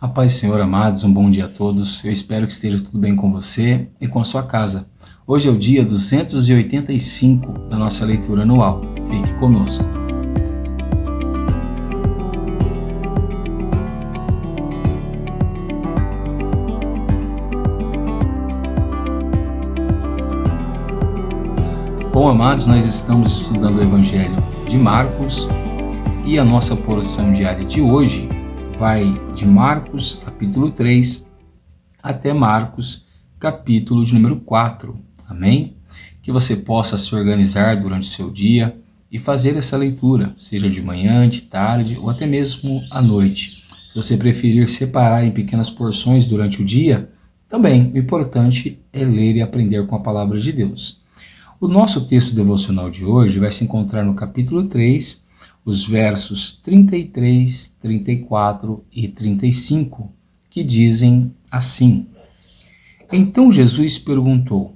A paz do Senhor, amados, um bom dia a todos. Eu espero que esteja tudo bem com você e com a sua casa. Hoje é o dia 285 da nossa leitura anual. Fique conosco. Bom, amados, nós estamos estudando o Evangelho de Marcos e a nossa porção diária de hoje vai de Marcos, capítulo 3, até Marcos, capítulo de número 4. Amém? Que você possa se organizar durante o seu dia e fazer essa leitura, seja de manhã, de tarde ou até mesmo à noite. Se você preferir separar em pequenas porções durante o dia, também o importante é ler e aprender com a palavra de Deus. O nosso texto devocional de hoje vai se encontrar no capítulo 3, os versos 33, 34 e 35, que dizem assim: Então Jesus perguntou: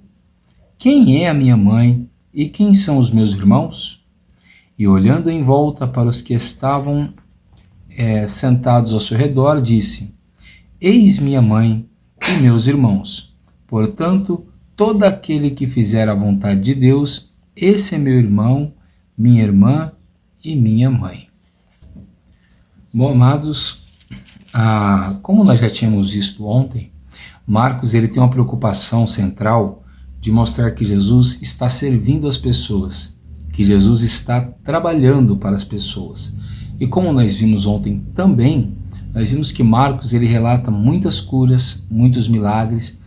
Quem é a minha mãe e quem são os meus irmãos? E olhando em volta para os que estavam sentados ao seu redor, disse: Eis minha mãe e meus irmãos. Portanto, todo aquele que fizer a vontade de Deus, esse é meu irmão, minha irmã e minha mãe. Bom, amados, como nós já tínhamos visto ontem, Marcos ele tem uma preocupação central de mostrar que Jesus está servindo as pessoas, que Jesus está trabalhando para as pessoas. E como nós vimos ontem também, nós vimos que Marcos ele relata muitas curas, muitos milagres,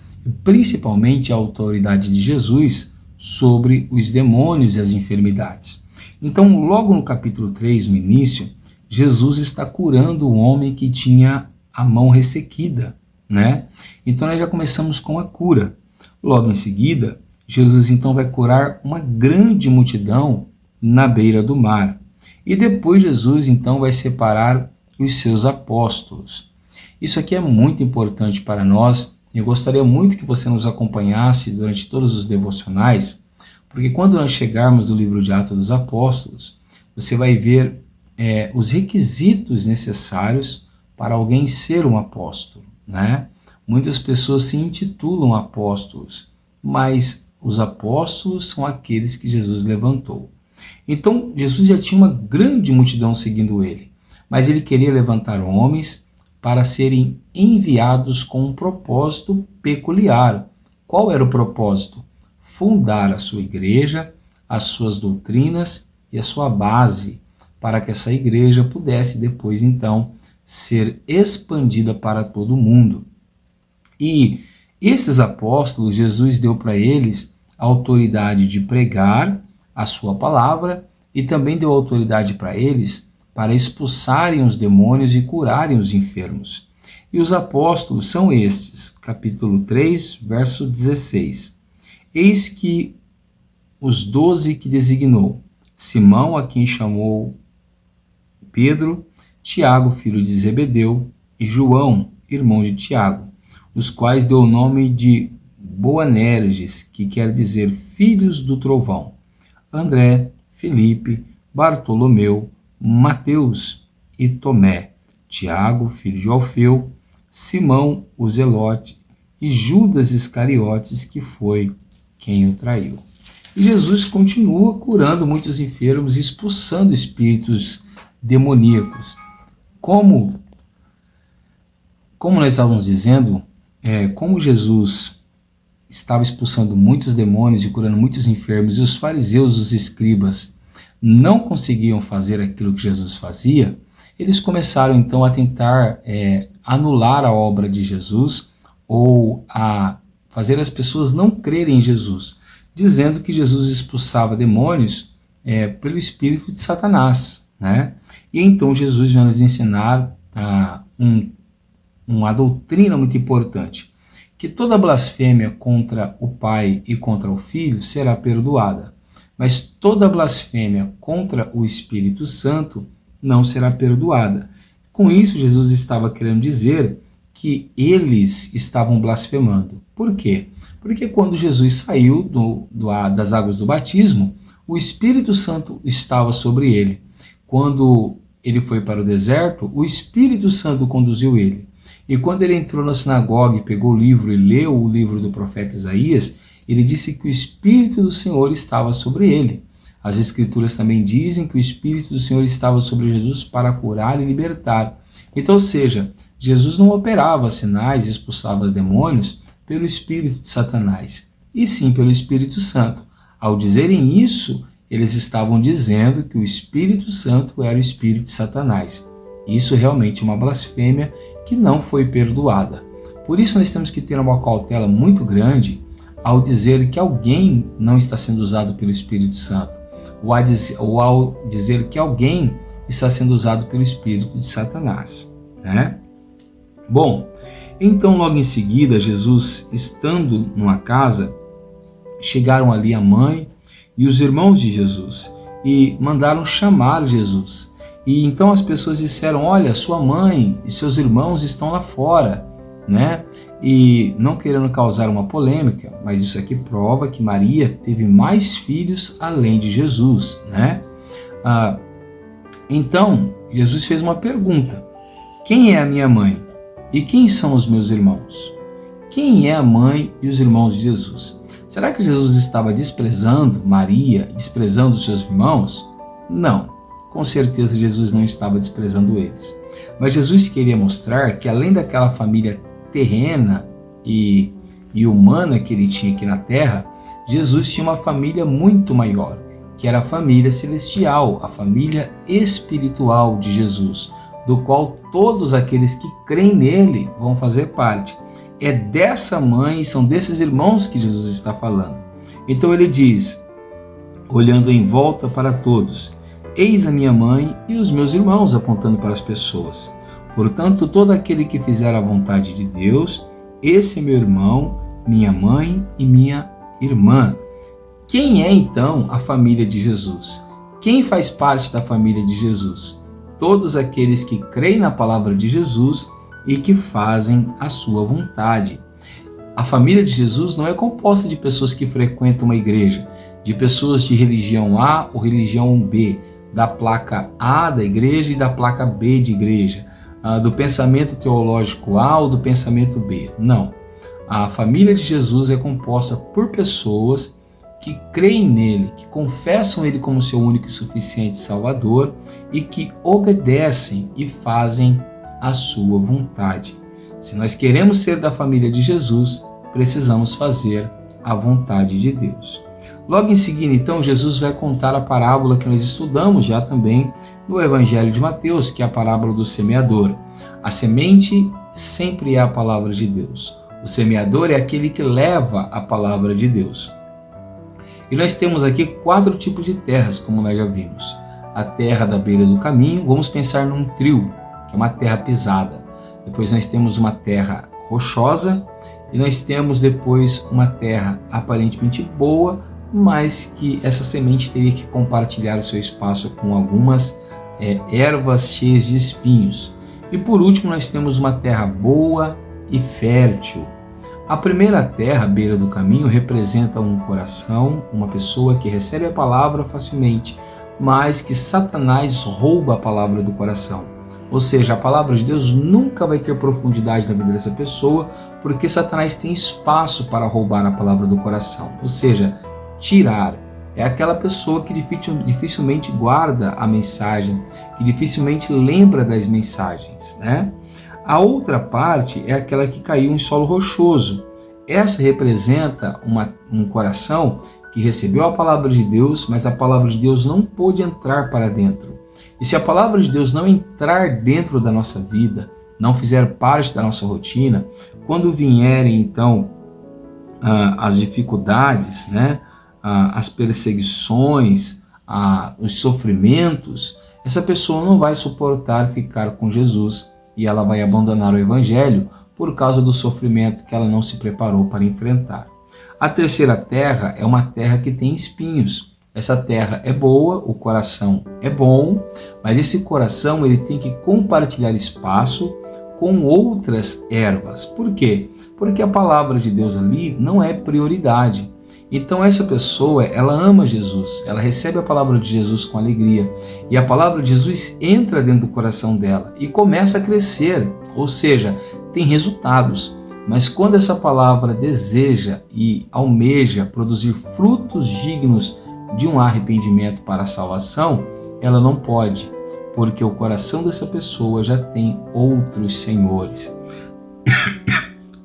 principalmente a autoridade de Jesus sobre os demônios e as enfermidades. Então, logo no capítulo 3, no início, Jesus está curando o homem que tinha a mão ressequida, né? Então, nós já começamos com a cura. Logo em seguida, Jesus então vai curar uma grande multidão na beira do mar. E depois Jesus então vai separar os seus apóstolos. Isso aqui é muito importante para nós. Eu gostaria muito que você nos acompanhasse durante todos os devocionais, porque quando nós chegarmos no livro de Atos dos Apóstolos, você vai ver os requisitos necessários para alguém ser um apóstolo, né? Muitas pessoas se intitulam apóstolos, mas os apóstolos são aqueles que Jesus levantou. Então, Jesus já tinha uma grande multidão seguindo ele, mas ele queria levantar homens para serem enviados com um propósito peculiar. Qual era o propósito? Fundar a sua igreja, as suas doutrinas e a sua base, para que essa igreja pudesse depois então ser expandida para todo o mundo. E esses apóstolos, Jesus deu para eles a autoridade de pregar a sua palavra e também deu autoridade para eles para expulsarem os demônios e curarem os enfermos. E os apóstolos são estes, capítulo 3, verso 16. Eis que os 12 que designou, Simão, a quem chamou Pedro, Tiago, filho de Zebedeu, e João, irmão de Tiago, os quais deu o nome de Boanerges, que quer dizer filhos do trovão, André, Felipe, Bartolomeu, Mateus e Tomé, Tiago, filho de Alfeu, Simão, o Zelote, e Judas Iscariotes, que foi quem o traiu. E Jesus continua curando muitos enfermos e expulsando espíritos demoníacos. Como nós estávamos dizendo, como Jesus estava expulsando muitos demônios e curando muitos enfermos, e os fariseus, os escribas, não conseguiam fazer aquilo que Jesus fazia, eles começaram então a tentar anular a obra de Jesus ou a fazer as pessoas não crerem em Jesus, dizendo que Jesus expulsava demônios pelo espírito de Satanás, né? E então Jesus vai nos ensinar uma doutrina muito importante, que toda blasfêmia contra o Pai e contra o Filho será perdoada, mas toda blasfêmia contra o Espírito Santo não será perdoada. Com isso, Jesus estava querendo dizer que eles estavam blasfemando. Por quê? Porque quando Jesus saiu das águas do batismo, o Espírito Santo estava sobre ele. Quando ele foi para o deserto, o Espírito Santo conduziu ele. E quando ele entrou na sinagoga e pegou o livro e leu o livro do profeta Isaías, ele disse que o Espírito do Senhor estava sobre ele. As Escrituras também dizem que o Espírito do Senhor estava sobre Jesus para curar e libertar. Então, ou seja, Jesus não operava sinais e expulsava os demônios pelo espírito de Satanás, e sim pelo Espírito Santo. Ao dizerem isso, eles estavam dizendo que o Espírito Santo era o espírito de Satanás. Isso realmente é uma blasfêmia que não foi perdoada. Por isso nós temos que ter uma cautela muito grande ao dizer que alguém não está sendo usado pelo Espírito Santo, ou ao dizer que alguém está sendo usado pelo espírito de Satanás, né? Bom, então logo em seguida, Jesus, estando numa casa, chegaram ali a mãe e os irmãos de Jesus e mandaram chamar Jesus. E então as pessoas disseram: olha, sua mãe e seus irmãos estão lá fora, né? E não querendo causar uma polêmica, mas isso aqui prova que Maria teve mais filhos além de Jesus, né? Então Jesus fez uma pergunta: quem é a minha mãe? E quem são os meus irmãos? Quem é a mãe e os irmãos de Jesus? Será que Jesus estava desprezando Maria, desprezando os seus irmãos? Não, com certeza Jesus não estava desprezando eles. Mas Jesus queria mostrar que além daquela família terrena e humana que ele tinha aqui na terra, Jesus tinha uma família muito maior, que era a família celestial, a família espiritual de Jesus, do qual todos aqueles que creem nele vão fazer parte. É dessa mãe, são desses irmãos que Jesus está falando. Então ele diz, olhando em volta para todos: eis a minha mãe e os meus irmãos, apontando para as pessoas. Portanto, todo aquele que fizer a vontade de Deus, esse é meu irmão, minha mãe e minha irmã. Quem é então a família de Jesus? Quem faz parte da família de Jesus? Todos aqueles que creem na palavra de Jesus e que fazem a sua vontade. A família de Jesus não é composta de pessoas que frequentam uma igreja, de pessoas de religião A ou religião B, da placa A da igreja e da placa B de igreja, do pensamento teológico A ou do pensamento B. Não. A família de Jesus é composta por pessoas que creem nele, que confessam ele como seu único e suficiente Salvador e que obedecem e fazem a sua vontade. Se nós queremos ser da família de Jesus, precisamos fazer a vontade de Deus. Logo em seguida, então, Jesus vai contar a parábola que nós estudamos já também no Evangelho de Mateus, que é a parábola do semeador. A semente sempre é a palavra de Deus. O semeador é aquele que leva a palavra de Deus. E nós temos aqui 4 tipos de terras, como nós já vimos. A terra da beira do caminho, vamos pensar num trio, que é uma terra pisada. Depois nós temos uma terra rochosa e nós temos depois uma terra aparentemente boa, mas que essa semente teria que compartilhar o seu espaço com algumas ervas cheias de espinhos. E por último nós temos uma terra boa e fértil. A primeira terra, à beira do caminho, representa um coração, uma pessoa que recebe a palavra facilmente, mas que Satanás rouba a palavra do coração. Ou seja, a palavra de Deus nunca vai ter profundidade na vida dessa pessoa, porque Satanás tem espaço para roubar a palavra do coração. Ou seja, tirar. É aquela pessoa que dificilmente guarda a mensagem, que dificilmente lembra das mensagens, né? A outra parte é aquela que caiu em solo rochoso. Essa representa um coração que recebeu a palavra de Deus, mas a palavra de Deus não pôde entrar para dentro. E se a palavra de Deus não entrar dentro da nossa vida, não fizer parte da nossa rotina, quando vierem então as dificuldades, né, as perseguições, os sofrimentos, essa pessoa não vai suportar ficar com Jesus e ela vai abandonar o Evangelho por causa do sofrimento que ela não se preparou para enfrentar. A terceira terra é uma terra que tem espinhos. Essa terra é boa, o coração é bom, mas esse coração ele tem que compartilhar espaço com outras ervas. Por quê? Porque a palavra de Deus ali não é prioridade. Então essa pessoa, ela ama Jesus, ela recebe a palavra de Jesus com alegria e a palavra de Jesus entra dentro do coração dela e começa a crescer, ou seja, tem resultados. Mas quando essa palavra deseja e almeja produzir frutos dignos de um arrependimento para a salvação, ela não pode, porque o coração dessa pessoa já tem outros senhores.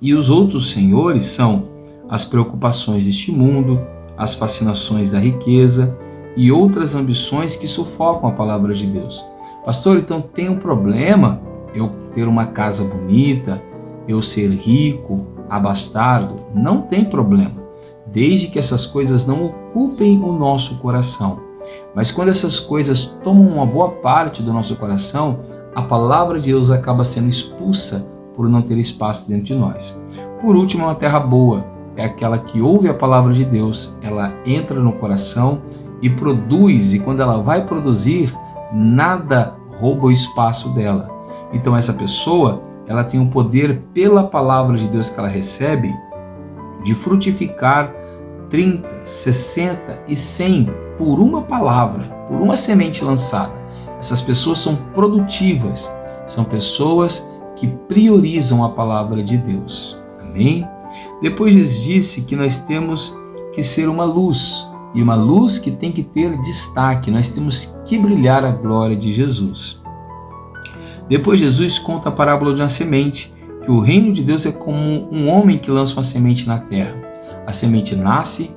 E os outros senhores são as preocupações deste mundo, as fascinações da riqueza e outras ambições que sufocam a palavra de Deus. Pastor, então tem um problema eu ter uma casa bonita, eu ser rico, abastado? Não tem problema, desde que essas coisas não ocupem o nosso coração. Mas quando essas coisas tomam uma boa parte do nosso coração, a palavra de Deus acaba sendo expulsa por não ter espaço dentro de nós. Por último, uma terra boa é aquela que ouve a palavra de Deus, ela entra no coração e produz, e quando ela vai produzir, nada rouba o espaço dela. Então essa pessoa, ela tem o poder pela palavra de Deus que ela recebe de frutificar 30, 60 e 100 por uma palavra, por uma semente lançada. Essas pessoas são produtivas, são pessoas que priorizam a palavra de Deus. Amém? Depois Jesus disse que nós temos que ser uma luz, e uma luz que tem que ter destaque, nós temos que brilhar a glória de Jesus. Depois Jesus conta a parábola de uma semente, que o reino de Deus é como um homem que lança uma semente na terra. A semente nasce,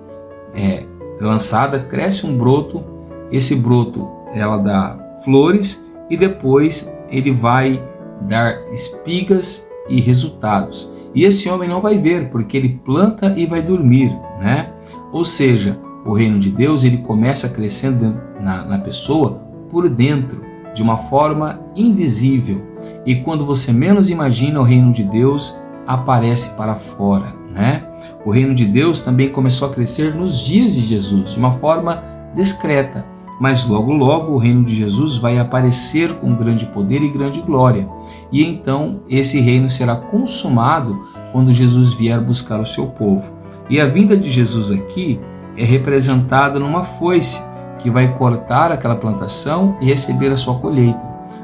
é lançada, cresce um broto, esse broto ela dá flores e depois ele vai dar espigas e resultados. E esse homem não vai ver, porque ele planta e vai dormir, né? Ou seja, o reino de Deus ele começa crescendo na pessoa por dentro, de uma forma invisível. E quando você menos imagina, o reino de Deus aparece para fora, né? O reino de Deus também começou a crescer nos dias de Jesus, de uma forma discreta. Mas logo logo o reino de Jesus vai aparecer com grande poder e grande glória. E então esse reino será consumado quando Jesus vier buscar o seu povo. E a vinda de Jesus aqui é representada numa foice que vai cortar aquela plantação e receber a sua colheita.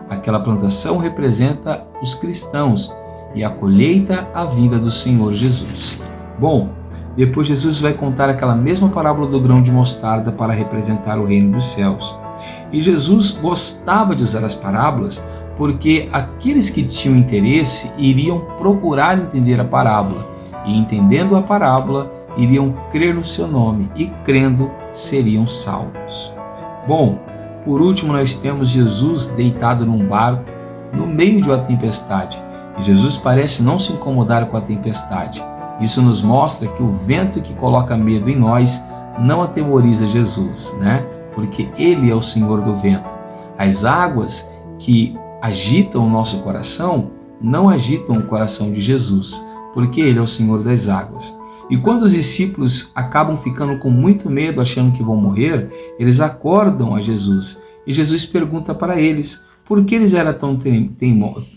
Aquela plantação representa os cristãos e a colheita a vinda do Senhor Jesus. Bom, depois Jesus vai contar aquela mesma parábola do grão de mostarda para representar o reino dos céus. E Jesus gostava de usar as parábolas porque aqueles que tinham interesse iriam procurar entender a parábola. E entendendo a parábola, iriam crer no seu nome e crendo seriam salvos. Bom, por último nós temos Jesus deitado num barco no meio de uma tempestade. E Jesus parece não se incomodar com a tempestade. Isso nos mostra que o vento que coloca medo em nós não atemoriza Jesus, né? Porque Ele é o Senhor do vento. As águas que agitam o nosso coração não agitam o coração de Jesus, porque Ele é o Senhor das águas. E quando os discípulos acabam ficando com muito medo, achando que vão morrer, eles acordam a Jesus. E Jesus pergunta para eles por que eles eram tão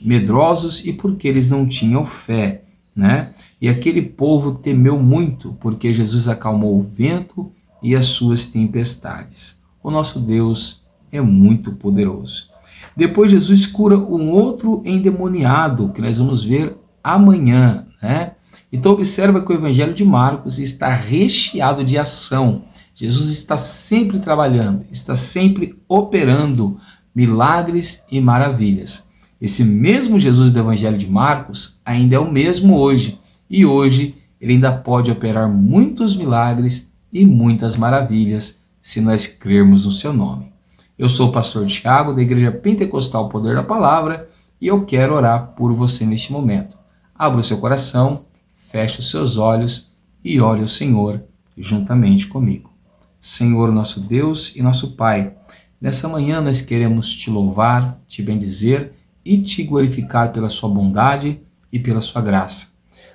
medrosos e por que eles não tinham fé, né? E aquele povo temeu muito, porque Jesus acalmou o vento e as suas tempestades. O nosso Deus é muito poderoso. Depois Jesus cura um outro endemoniado, que nós vamos ver amanhã, né? Então observa que o Evangelho de Marcos está recheado de ação. Jesus está sempre trabalhando, está sempre operando milagres e maravilhas. Esse mesmo Jesus do Evangelho de Marcos ainda é o mesmo hoje. E hoje ele ainda pode operar muitos milagres e muitas maravilhas se nós crermos no seu nome. Eu sou o pastor Tiago, da Igreja Pentecostal Poder da Palavra, e eu quero orar por você neste momento. Abra o seu coração, feche os seus olhos e ore ao Senhor juntamente comigo. Senhor, nosso Deus e nosso Pai, nessa manhã nós queremos te louvar, te bendizer e te glorificar pela sua bondade e pela sua graça.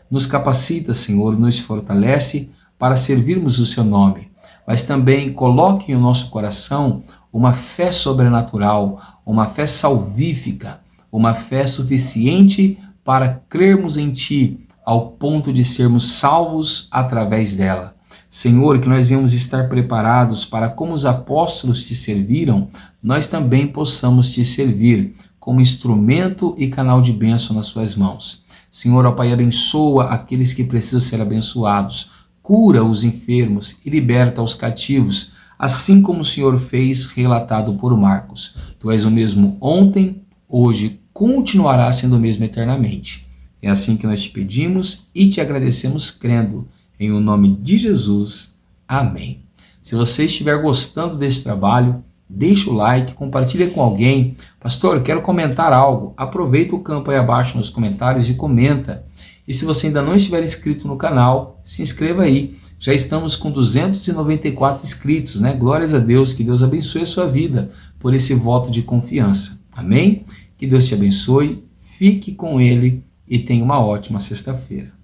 Nos capacita, Senhor, nos fortalece para servirmos o seu nome, mas também coloque em nosso coração uma fé sobrenatural, uma fé salvífica, uma fé suficiente para crermos em ti ao ponto de sermos salvos através dela. Senhor, que nós venhamos estar preparados para, como os apóstolos te serviram, nós também possamos te servir como instrumento e canal de bênção nas suas mãos. Senhor, ó Pai, abençoa aqueles que precisam ser abençoados, cura os enfermos e liberta os cativos, assim como o Senhor fez, relatado por Marcos. Tu és o mesmo ontem, hoje, continuará sendo o mesmo eternamente. É assim que nós te pedimos e te agradecemos crendo em o nome de Jesus. Amém. Se você estiver gostando desse trabalho, deixa o like, compartilha com alguém. Pastor, quero comentar algo. Aproveita o campo aí abaixo nos comentários e comenta. E se você ainda não estiver inscrito no canal, se inscreva aí. Já estamos com 294 inscritos, né? Glórias a Deus, que Deus abençoe a sua vida por esse voto de confiança. Amém? Que Deus te abençoe, fique com Ele e tenha uma ótima sexta-feira.